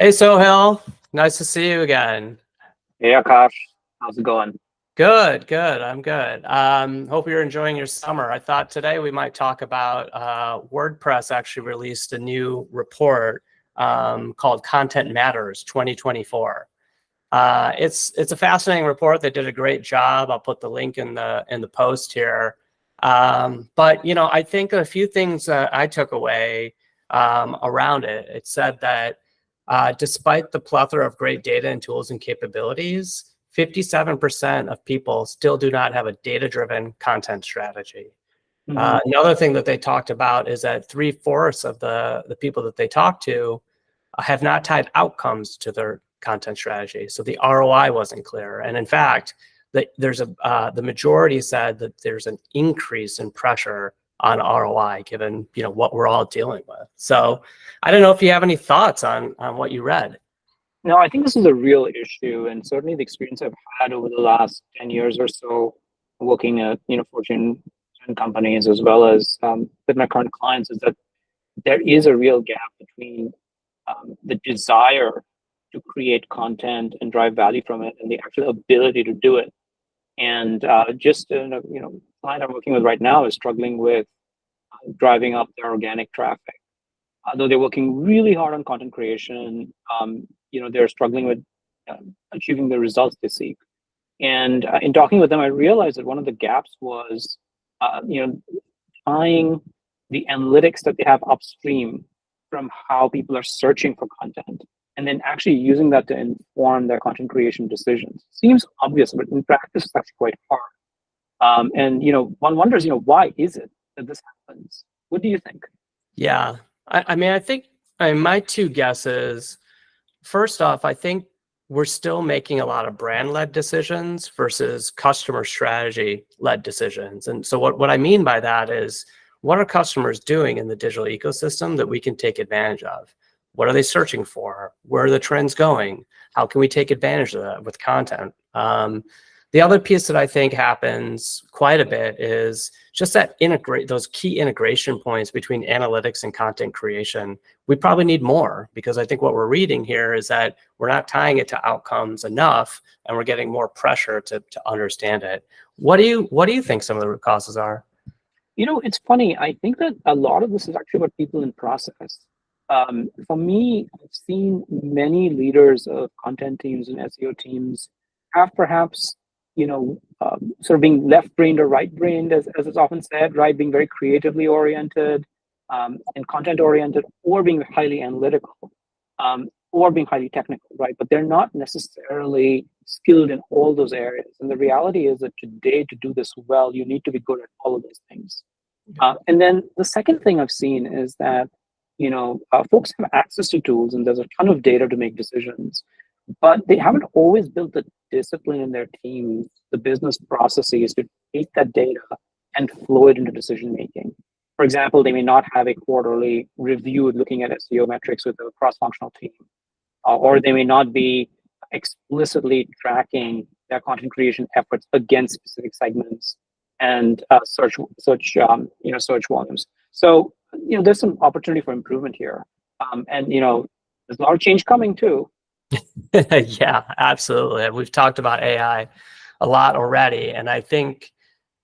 Hey, Sohail. Nice to see you again. Hey Akash, how's it going? Good, good. I'm good. Hope you're enjoying your summer. I thought today we might talk about WordPress actually released a new report called Content Matters 2024. It's a fascinating report. They did a great job. I'll put the link in the post here. But I think a few things that I took away around it. It said that despite the plethora of great data and tools and capabilities, 57% of people still do not have a data-driven content strategy. Another thing that they talked about is that 3/4 of the people that they talked to have not tied outcomes to their content strategy. So the ROI wasn't clear. And in fact, the majority said that there's an increase in pressure on ROI given what we're all dealing with. So I don't know if you have any thoughts on what you read. No, I think this is a real issue, and certainly the experience I've had over the last 10 years or so, working at Fortune 10 companies as well as with my current clients, is that there is a real gap between the desire to create content and drive value from it, and the actual ability to do it. And client I'm working with right now is struggling with driving up their organic traffic. Though they're working really hard on content creation, they're struggling with achieving the results they seek. And in talking with them, I realized that one of the gaps was, tying the analytics that they have upstream from how people are searching for content, and then actually using that to inform their content creation decisions. Seems obvious, but in practice, it's actually quite hard. And one wonders, why is it that this happens? What do you think? Yeah, I think my two guesses. First off, I think we're still making a lot of brand-led decisions versus customer strategy-led decisions. And so what I mean by that is, what are customers doing in the digital ecosystem that we can take advantage of? What are they searching for? Where are the trends going? How can we take advantage of that with content? The other piece that I think happens quite a bit is just that those key integration points between analytics and content creation. We probably need more, because I think what we're reading here is that we're not tying it to outcomes enough, and we're getting more pressure to understand it. What do you think some of the root causes are? It's funny. I think that a lot of this is actually about people in process. For me, I've seen many leaders of content teams and SEO teams have perhaps sort of being left-brained or right-brained, as it's often said, right? Being very creatively oriented and content-oriented, or being highly analytical, or being highly technical, right? But they're not necessarily skilled in all those areas. And the reality is that today, to do this well, you need to be good at all of those things. And then the second thing I've seen is that folks have access to tools, and there's a ton of data to make decisions, but they haven't always built the discipline in their teams, the business processes to take that data and flow it into decision making. For example, they may not have a quarterly review looking at SEO metrics with a cross-functional team, or they may not be explicitly tracking their content creation efforts against specific segments and search volumes. So there's some opportunity for improvement here, and there's a lot of change coming too. Yeah, absolutely. We've talked about AI a lot already, and I think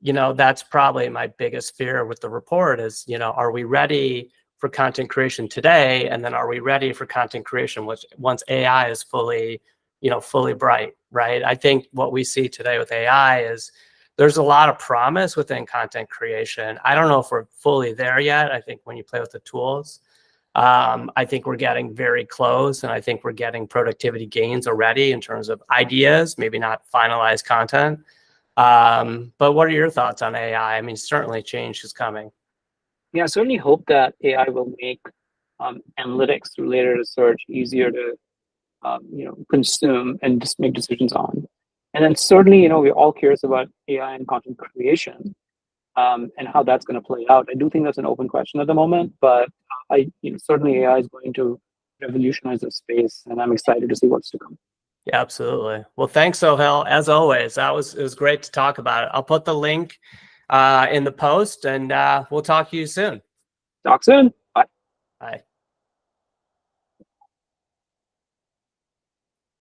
that's probably my biggest fear with the report is, are we ready for content creation today, and then are we ready for content creation once AI is fully bright, right? I think what we see today with AI is there's a lot of promise within content creation. I don't know if we're fully there yet. I think when you play with the tools, I think we're getting very close, and I think we're getting productivity gains already in terms of ideas, maybe not finalized content. But what are your thoughts on AI? I mean, certainly change is coming. Yeah, I certainly hope that AI will make analytics related to search easier to consume and just make decisions on. And then certainly, we're all curious about AI and content creation, and how that's going to play out. I do think that's an open question at the moment, but certainly AI is going to revolutionize this space, and I'm excited to see what's to come. Yeah, absolutely. Well, thanks, Sohail. As always, it was great to talk about it. I'll put the link in the post, and we'll talk to you soon. Talk soon. Bye. Bye.